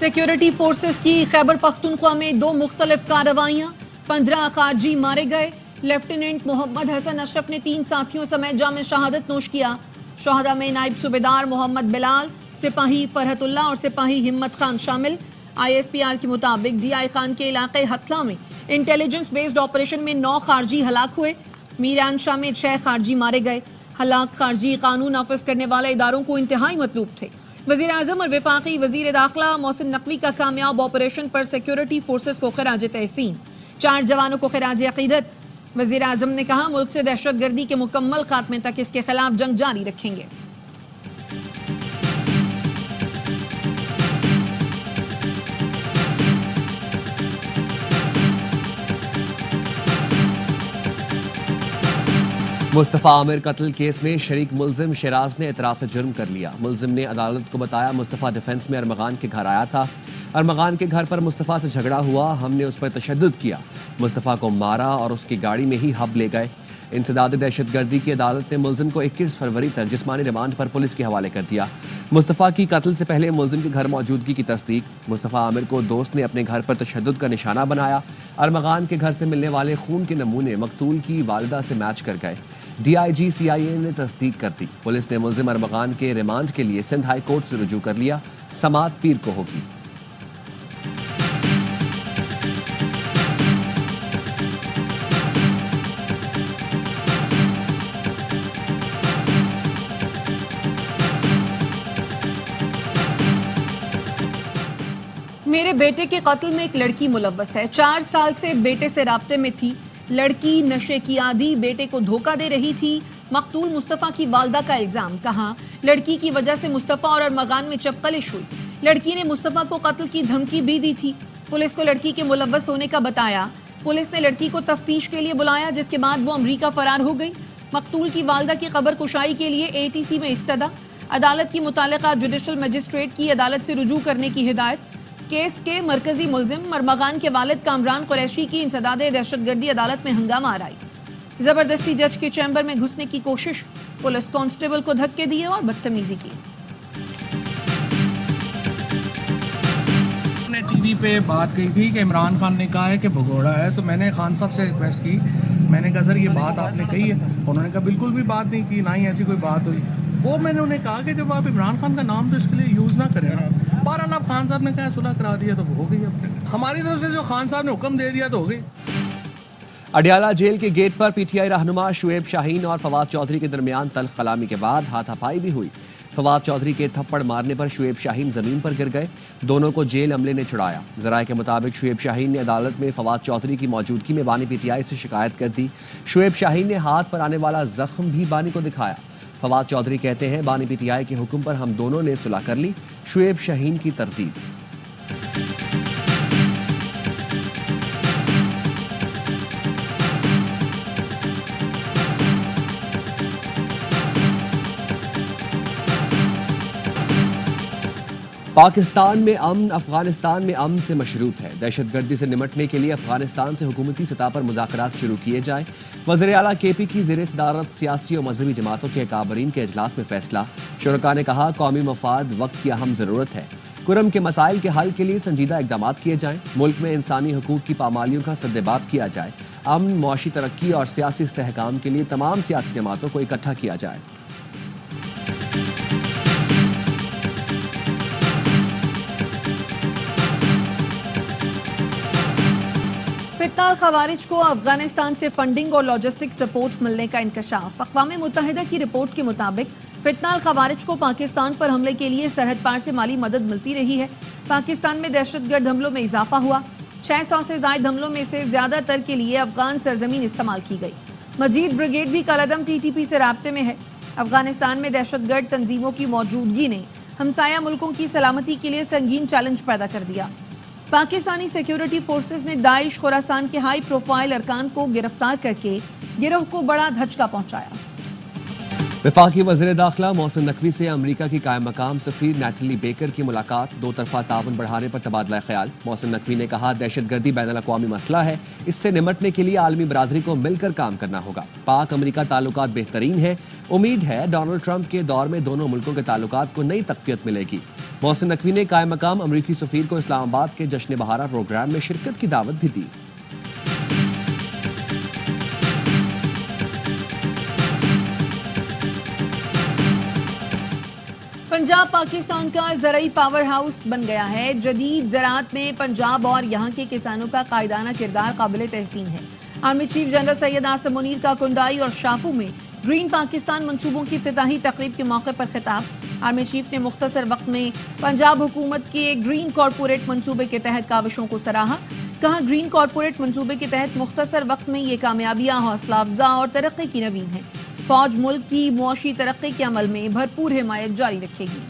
Security forces की खैबर पख्तूनख्वा में 2 मुख्तलिफ कार्रवाइयां, 15 खारजी मारे गए। लेफ्टिनेंट मोहम्मद हसन अशरफ ने 3 साथियों समेत जाम शहादत नोश किया। शहादा में नायब सूबेदार मोहम्मद बिलाल, सिपाही फरहतुल्लाह और सिपाही हिम्मत खान शामिल। ISPR के मुताबिक DI खान के इलाके हथला में इंटेलिजेंस बेस्ड ऑपरेशन में 9 खारजी हलाक हुए। मीरान शाह में 6 खारजी मारे गए। हलाक खारजी कानून नाफिज करने वाले इदारों को इंतहाई मतलूब थे। वजीर आजम और वफाकी वजीर दाखिला मोहसिन नकवी का कामयाब ऑपरेशन पर सिक्योरिटी फोर्सेस को खराज तहसीन, 4 जवानों को खराज अकीदत। वजीर आजम ने कहा मुल्क से दहशत गर्दी के मुकम्मल खात्मे तक इसके खिलाफ जंग जारी रखेंगे। मुस्तफ़ा आमिर कत्ल केस में शरीक मुलजिम शराज ने इतराफ़ जुर्म कर लिया। मुलजिम ने अदालत को बताया मुस्तफ़ा डिफेंस में अरमगान के घर आया था। अरमगान के घर पर मुस्तफ़ा से झगड़ा हुआ, हमने उस पर तशद्दुद किया, मुस्तफ़ा को मारा और उसकी गाड़ी में ही हब ले गए। इंसदाद दहशतगर्दी की अदालत ने मुलजिम को 21 फरवरी तक जिस्मानी रिमांड पर पुलिस के हवाले कर दिया। मुस्तफ़ा की कत्ल से पहले मुलजिम के घर मौजूदगी की तस्दीक। मुस्तफ़ा आमिर को दोस्त ने अपने घर पर तशद्दुद का निशाना बनाया। अरमगान के घर से मिलने वाले खून के नमूने मकतूल की वालिदा से मैच कर गए। DIG CIA ने तस्दीक कर दी। पुलिस ने मुलजिम अरमगान के रिमांड के लिए सिंध हाई कोर्ट से रुजू कर लिया। समात पीर को होगी। मेरे बेटे के कत्ल में एक लड़की मुलव्वस है। 4 साल से बेटे से राब्ते में थी। लड़की नशे की आदी, बेटे को धोखा दे रही थी। मकतूल मुस्तफ़ा की वालदा का इल्जाम। कहा लड़की की वजह से मुस्तफ़ा और अरमगान में चपकलिश हुई। लड़की ने मुस्तफ़ा को कत्ल की धमकी भी दी थी। पुलिस को लड़की के मुलव्वस होने का बताया। पुलिस ने लड़की को तफ्तीश के लिए बुलाया, जिसके बाद वो अमरीका फरार हो गई। मकतूल की वालदा की खबर कुशाई के लिए ATC में इस्तदा। अदालत की मुतालिका जुडिशल मजिस्ट्रेट की अदालत से रुजू करने की हिदायत। केस के मरकजी मुलजिम अरमगान के वालिद कामरान कुरैशी की इंसदाद दहशतगर्दी अदालत में हंगामा आराई। जबरदस्ती जज के चैम्बर में घुसने की कोशिश, पुलिस कांस्टेबल को धक्के दिए और बदतमीजी की। टीवी पे बात कही थी कि इमरान खान ने कहा है कि भगोड़ा है, तो मैंने खान साहब से रिक्वेस्ट की। मैंने कहा सर ये बात आपने कही है? उन्होंने कहा बिल्कुल भी बात नहीं की, ना ही ऐसी कोई बात हुई। वो मैंने उन्हें कहा कि जब आप इमरान खान का नाम तो इसके लिए यूज़ ना करें ना। बहरहाल आप खान साहब ने कहा सुलह करा दिया तो हो गई। अब हमारी तरफ से जो खान साहब ने हुक्म दे दिया तो हो गई। अडियाला जेल के गेट पर PTI रहनुमा शुएब शाहीन और फवाद चौधरी के दरमियान तल्ख कलामी के बाद हाथापाई भी हुई। फवाद चौधरी के थप्पड़ मारने पर शुएब शाहीन जमीन पर गिर गए। दोनों को जेल अमले ने छुड़ाया। जराये के मुताबिक शुएब शाहीन ने अदालत में फवाद चौधरी की मौजूदगी में बानी PTI से शिकायत कर दी। शुएब शाहीन ने हाथ पर आने वाला जख्म भी बानी को दिखाया। फवाद चौधरी कहते हैं बानी PTI के हुक्म पर हम दोनों ने सुलह कर ली। शुएब शाहीन की तरतीब। पाकिस्तान में अमन अफगानिस्तान में अमन से मशरूत है। दहशतगर्दी से निमटने के लिए अफगानिस्तान से हुकूमती सतह पर मुज़ाकरात शुरू किए जाएं। वज़ीर आला KP की ज़ेर सदारत सियासी और मजहबी जमातों के काबरीन के इजलास में फैसला। शुरका ने कहा कौमी मफाद वक्त की अहम ज़रूरत है। कुरम के मसाइल के हल के लिए संजीदा इकदाम किए जाएं। मुल्क में इंसानी हकूक़ की पामालियों का सद्देबाब किया जाए। अमन, मुआशी तरक्की और सियासी इस्तेहकाम के लिए तमाम सियासी जमातों को इकट्ठा किया जाए। फित्ना खवारिज को अफगानिस्तान से फंडिंग और लॉजिस्टिक सपोर्ट मिलने का इंकशाफ। अक़वाम मुत्तहिदा की रिपोर्ट के मुताबिक फित्ना खवारिज को पाकिस्तान पर हमले के लिए सरहद पार से माली मदद मिलती रही है। पाकिस्तान में दहशतगर्द हमलों में इजाफा हुआ। 600 से ज्यादा हमलों में से ज्यादातर के लिए अफगान सरजमीन इस्तेमाल की गई। मजीद ब्रिगेड भी कलअदम TTP से राब्ते में है। अफगानिस्तान में दहशतगर्द तंजीमों की मौजूदगी ने हमसाया मुल्कों की सलामती के लिए संगीन चैलेंज पैदा कर दिया। पाकिस्तानी सिक्योरिटी फोर्सेस ने दाइश खुरासान के हाई प्रोफाइल अरकान को गिरफ्तार करके गिरोह को बड़ा धचका पहुंचाया। वफाकी वज़ीर दाखिला मोहसिन नकवी से अमरीका की कायम मकाम सफ़ीर नैटली बेकर की मुलाकात। 2 तरफ़ा ताउन बढ़ाने पर तबादला ख्याल। मोहसिन नकवी ने कहा दहशतगर्दी बैनुल अक़वामी मसला है, इससे निमटने के लिए आलमी बरादरी को मिलकर काम करना होगा। पाक अमरीका ताल्लुकात बेहतरीन है। उम्मीद है डोनाल्ड ट्रंप के दौर में दोनों मुल्कों के ताल्लुकात को नई तक़वियत मिलेगी। मोहसिन नकवी ने कायम मकाम अमरीकी सफीर को इस्लामाबाद के जश्न बहारा प्रोग्राम में शिरकत की दावत भी दी। पंजाब पाकिस्तान का ज़राई पावर हाउस बन गया है। जदीद ज़राअत में पंजाब और यहाँ के किसानों का कायदाना किरदार काबिल तहसीन है। Army chief general Syed Asim Munir का कुंडाई और शापू में ग्रीन पाकिस्तान मंसूबों की इफ्तिताही तकरीब के मौके पर खिताब। आर्मी चीफ ने मुख्तसर वक्त में पंजाब हुकूमत के ग्रीन कॉरपोरेट मंसूबे के तहत काविशों को सराहा। कहा, ग्रीन कॉरपोरेट मंसूबे के तहत मुख्तसर वक्त में ये कामयाबियां हौसला अफजा और तरक्की की नवीन है। फौज मुल्क की मुआशी तरक्की के अमल में भरपूर हिमायत जारी रखेगी।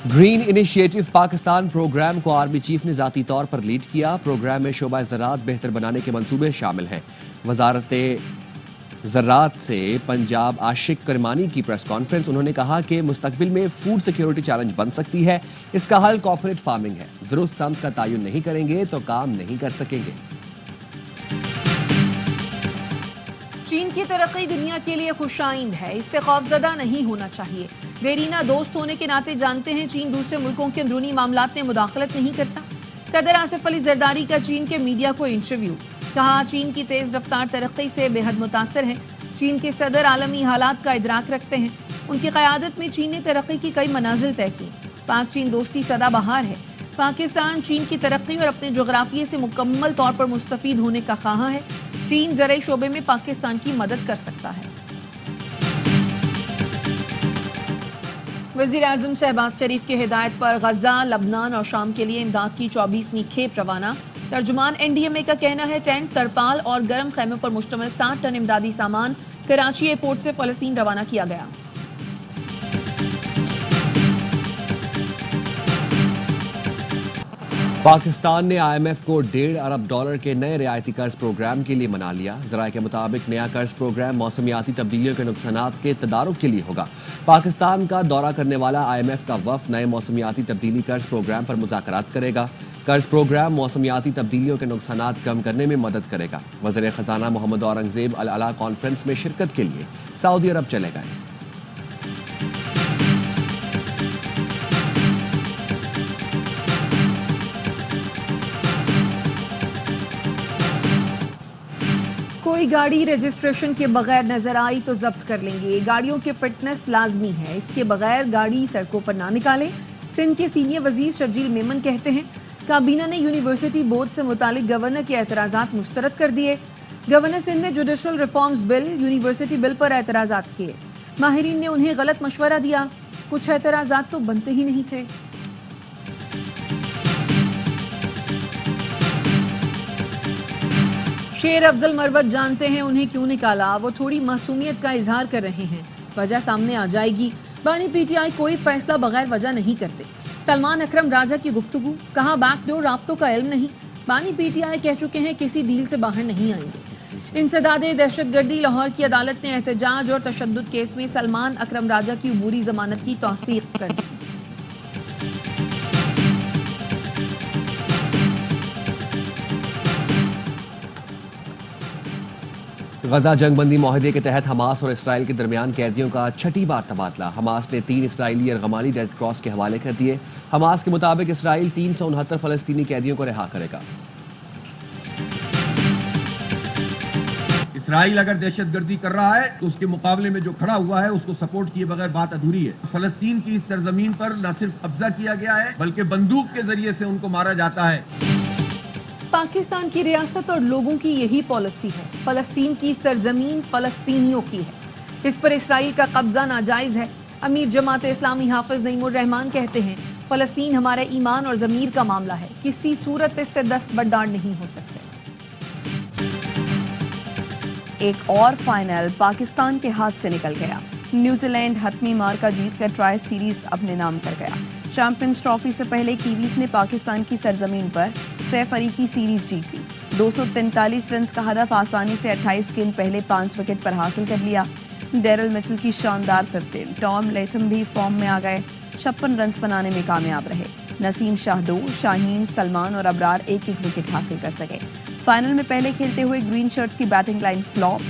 ग्रीन इनिशिएटिव पाकिस्तान प्रोग्राम को आर्मी चीफ ने जाती तौर पर लीड किया। प्रोग्राम में शोबा ज़राअत बेहतर बनाने के मंसूबे शामिल हैं। वजारत ज़राअत से पंजाब आशिक करमानी की प्रेस कॉन्फ्रेंस। उन्होंने कहा कि मुस्तकबिल में फूड सिक्योरिटी चैलेंज बन सकती है। इसका हल कॉर्पोरेट फार्मिंग है। दुरुस्त समत का तयन नहीं करेंगे तो काम नहीं कर सकेंगे। चीन की तरक्की दुनिया के लिए खुशाइंद है, इससे खौफजदा नहीं होना चाहिए। देरीना दोस्त होने के नाते जानते हैं चीन दूसरे मुल्कों के अंदरूनी मामलात में मुदाखलत नहीं करता। सदर आसिफ अली जरदारी का चीन के मीडिया को इंटरव्यू। कहा, चीन की तेज रफ्तार तरक्की से बेहद मुतासर है। चीन के सदर आलमी हालात का इदराक रखते हैं। उनकी क़यादत में चीन ने तरक्की की कई मनाजिल तय की। पाक चीन दोस्ती सदाबहार है। पाकिस्तान चीन की तरक्की और अपने जोग्राफिये से मुकम्मल तौर पर मुस्तफीद होने का ख्वाह है। चीन ज़राई शोबे में पाकिस्तान की मदद कर सकता है। वज़ीर आज़म शहबाज शरीफ की हिदायत पर गजा, लबनान और शाम के लिए इमदाद की 24वीं खेप रवाना। तर्जुमान NDMA का कहना है टेंट, तरपाल और गर्म खैमों पर मुश्तमिल 60 टन इमदादी सामान कराची एयरपोर्ट से फ़लस्तीन रवाना किया गया। पाकिस्तान ने IMF को $1.5 अरब के नए रियायती कर्ज प्रोग्राम के लिए मना लिया। ज़राए के मुताबिक नया कर्ज प्रोग्राम मौसमियाती तब्दीलियों के नुकसानात के तदारुक के लिए होगा। पाकिस्तान का दौरा करने वाला IMF का वफ़द नए मौसमियाती तब्दीली कर्ज प्रोग्राम पर मुज़ाकरात करेगा। कर्ज प्रोग्राम मौसमियाती तब्दीलियों के नुकसानात कम करने में मदद करेगा। वज़ीर ख़जाना मोहम्मद औरंगज़ेब अल अला कॉन्फ्रेंस में शिरकत के लिए सऊदी अरब चले गए। कोई गाड़ी रजिस्ट्रेशन के बगैर नजर आई तो जब्त कर लेंगे। गाड़ियों की फिटनेस लाजमी है, इसके बगैर गाड़ी सड़कों पर ना निकालें। सिंध के सीनियर वजीर शर्जील मेमन कहते हैं काबीना ने यूनिवर्सिटी बोर्ड से मुतालिक गवर्नर के एतराज़ात मुस्तरद कर दिए। गवर्नर सिंध ने judicial reforms bill, university bill पर एतराज़ात किए। माहिरीन ने उन्हें गलत मशवरा दिया। कुछ एतराज़ात तो बनते ही नहीं थे। शेर अफजल मरवत जानते हैं उन्हें क्यों निकाला। वो थोड़ी मासूमियत का इजहार कर रहे हैं, वजह सामने आ जाएगी। बानी PTI कोई फैसला बगैर वजह नहीं करते। सलमान अकरम राजा की गुफ्तगू। कहा, बैकडोर राब्तों का इल्म नहीं। बानी PTI कह चुके हैं किसी डील से बाहर नहीं आएंगे। इंसदाद दहशतगर्दी। लाहौर की अदालत ने एहतजाज और तशद्दुद केस में सलमान अकरम राजा की अबूरी जमानत की तौसीक कर दी। गजा जंगबंदी माहदे के तहत हमास और इसराइल के दरमियान कैदियों का छठी बार तबादला। हमास ने 3 इसराइली अरगमानी रेड क्रॉस के हवाले कर दिए। हमास के मुताबिक इसराइल 369 फलस्तीनी कैदियों को रिहा करेगा। इसराइल अगर दहशतगर्दी कर रहा है तो उसके मुकाबले में जो खड़ा हुआ है उसको सपोर्ट किए बगैर बात अधूरी है। फलस्तीन की इस सरजमीन पर न सिर्फ कब्जा किया गया है बल्कि बंदूक के जरिए से उनको मारा जाता है। पाकिस्तान की रियासत और लोगों की यही पॉलिसी है। फलस्तीन की सरजमीन फलस्तीनियों की है, इस पर इसराइल का कब्जा नाजायज है। अमीर जमात इस्लामी हाफिज नईमुर रहमान कहते हैं फलस्तीन हमारे ईमान और ज़मीर का मामला है, किसी सूरत इससे दस्तबरदार नहीं हो सकते। एक और फाइनल पाकिस्तान के हाथ से निकल गया। न्यूजीलैंड हतमी मार्का जीतकर ट्राई सीरीज अपने नाम कर गया। चैंपियंस ट्रॉफी से पहले कीवीज ने पाकिस्तान की सरजमीन पर सैफ अली की सीरीज जीत ली। 243 रन का हदफ आसानी से 28 गेंद पहले 5 विकेट पर हासिल कर लिया। डेरल मिचेल की शानदार 15। टॉम लेथम भी फॉर्म में आ गए, 56 रन बनाने में कामयाब रहे। नसीम शाह 2, शाहीन, सलमान और अबरार एक एक विकेट हासिल कर सके। फाइनल में पहले खेलते हुए ग्रीन शर्ट्स की बैटिंग लाइन फ्लॉप।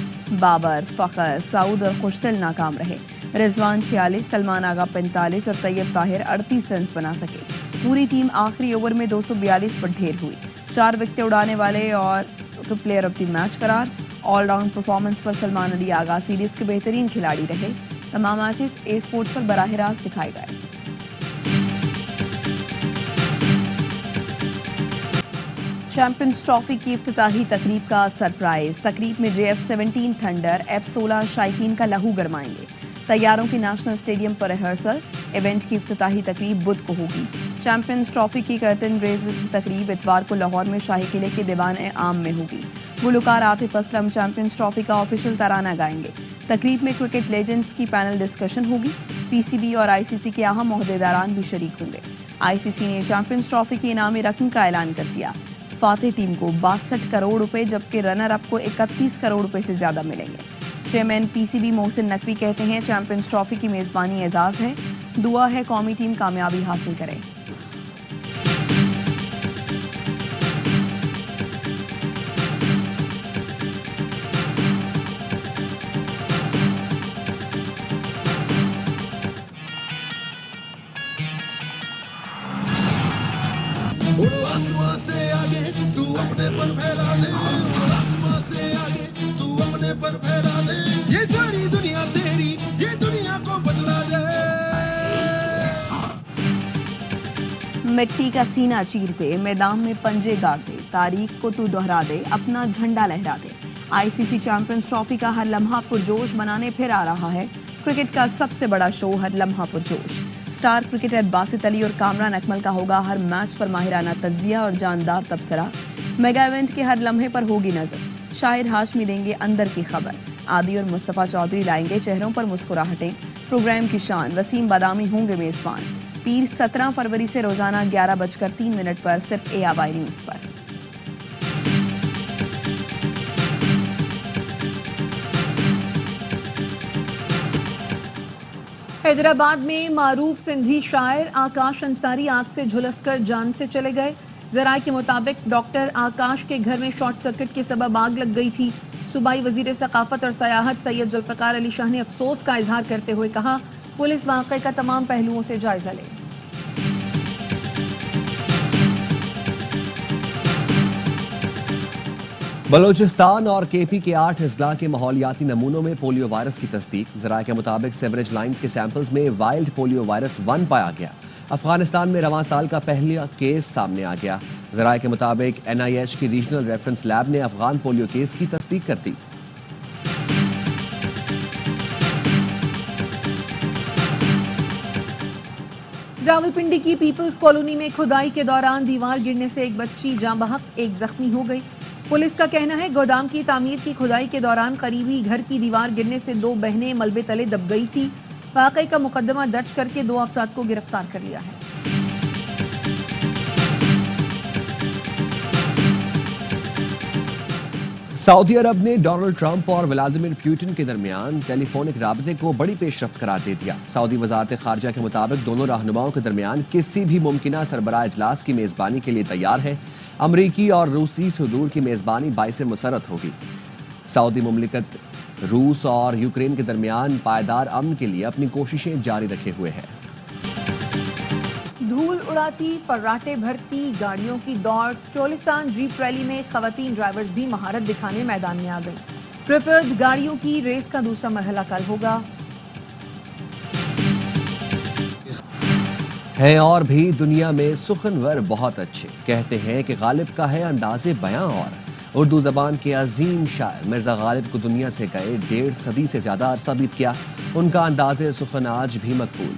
बाबर, फखर, सऊद और खुशदिल नाकाम रहे। रिजवान 46, सलमान आगा 45 और तैयब ताहिर 38 रन बना सके। पूरी टीम आखिरी ओवर में 242 पर ढेर हुई। 4 विकेटें उड़ाने वाले और प्लेयर ऑफ द मैच करार। ऑलराउंड परफॉर्मेंस पर सलमान अली आगा सीरीज के बेहतरीन खिलाड़ी रहे। तमाम मैचेस ए स्पोर्ट्स पर बराह रास्त दिखाए गए। चैंपियंस ट्रॉफी की इफ्तिताही तकरीब का सरप्राइज। तकरीब में JF-17 थंडर F-16 शाइकीन का लहू गरमाएंगे। तैयारों की नेशनल स्टेडियम पर रिहर्सल। इवेंट की इफ्तिताही तकरीब बुध को होगी। चैंपियंस ट्रॉफी की कर्टन रेजिंग तकरीब इतवार को लाहौर में शाही किले के दीवान आम में होगी। गुलकार आतिफ असलम चैंपियंस ट्रॉफी का ऑफिशियल तराना गाएंगे। तकरीब में क्रिकेट लेजेंड्स की पैनल डिस्कशन होगी। PCB और ICC के अहम ओहदेदारान भी शरीक होंगे। ICC ने चैंपियंस ट्रॉफी की इनामी रकम का ऐलान कर दिया। फातेह टीम को 62 करोड़ रुपए जबकि रनर अप को 31 करोड़ रुपए से ज्यादा मिलेंगे। चेयरमैन PCB मोहसिन नकवी कहते हैं चैंपियंस ट्रॉफी की मेजबानी एजाज है। दुआ है कौमी टीम कामयाबी हासिल करे। आसमां से आगे तू अपने पर फैला दे, आसमां से आगे तू अपने पर फैला दे, ये सारी दुनिया तेरी, ये दुनिया को बदला दे। मिट्टी का सीना चीर दे, मैदान में पंजे गाड़ दे, तारीख को तू दोहरा दे, अपना झंडा लहरा दे। ICC चैंपियंस ट्रॉफी का हर लम्हा पुरजोश बनाने फिर आ रहा है। क्रिकेट का सबसे बड़ा शो हर लम्हा पुरजोश। स्टार क्रिकेटर बासित अली और कामरान अकमल का होगा हर मैच पर माहिराना तज्जिया और जानदार तबसरा। मेगा इवेंट के हर लम्हे पर होगी नजर। शाहिद हाशमी देंगे अंदर की खबर। आदि और मुस्तफा चौधरी लाएंगे चेहरों पर मुस्कुराहटें। प्रोग्राम की शान वसीम बादामी होंगे मेजबान। पीर 17 फरवरी से रोजाना 11:03 पर सिर्फ ARY न्यूज पर। हैदराबाद में मारूफ सिंधी शायर आकाश अंसारी आग से झुलसकर जान से चले गए। जराये के मुताबिक डॉक्टर आकाश के घर में शॉर्ट सर्किट के सबब आग लग गई थी। सूबाई वजीर सकाफत और सयाहत सैयद जुल्फिकार अली शाह ने अफसोस का इजहार करते हुए कहा पुलिस वाक़े का तमाम पहलुओं से जायजा ले। बलोचिस्तान और KP के 8 अजला के माहौलियाती नमूनों में पोलियो वायरस की तस्दीक। ज़राए के मुताबिक सेवरेज लाइन्स के सैंपल्स में वाइल्ड पोलियो वायरस 1 पाया गया। अफगानिस्तान में रवां साल का पहला केस सामने आ गया। ज़राए के मुताबिक NIH की रीजनल रेफरेंस लैब ने अफगान पोलियो केस की तस्दीक कर दी। रावलपिंडी की पीपल्स कॉलोनी में खुदाई के दौरान दीवार गिरने से एक बच्ची जाँ बहक, एक जख्मी हो गई। पुलिस का कहना है गोदाम की तामीर की खुदाई के दौरान करीबी घर की दीवार गिरने से 2 बहनें मलबे तले दब गई थी। वाकई का मुकदमा दर्ज करके 2 अफराद को गिरफ्तार कर लिया है। सऊदी अरब ने डोनाल्ड ट्रंप और व्लादिमीर पुतिन के दरमियान टेलीफोनिक राबते को बड़ी पेशरफ्त करार दे दिया। सऊदी वजारत खारजा के मुताबिक दोनों रहनुमाओं के दरमियान किसी भी मुमकिना सरबराह इजलास की मेजबानी के लिए तैयार है। अमरीकी और रूसी सदूर की मेजबानी बाइस मुसरत होगी। सऊदी मुमलिकत रूस और यूक्रेन के दरमियान पायदार अमन के लिए अपनी कोशिशें जारी रखे हुए है। धूल उड़ाती फर्राटे भरती गाड़ियों की दौड़। चोलिस्तान जीप रैली में खवातीन ड्राइवर्स भी महारत दिखाने मैदान में आ गई। प्रिपेयर्ड गाड़ियों की रेस का दूसरा मरहला कल होगा। हैं और भी दुनिया में सुखनवर बहुत अच्छे, कहते हैं कि गालिब का है अंदाज़े बयां। और उर्दू ज़बान के अजीम शायर मिर्ज़ा गालिब को दुनिया से गए 1.5 सदी से ज़्यादा अरसा बीत गया। उनका अंदाज़े सुखन आज भी मकबूल।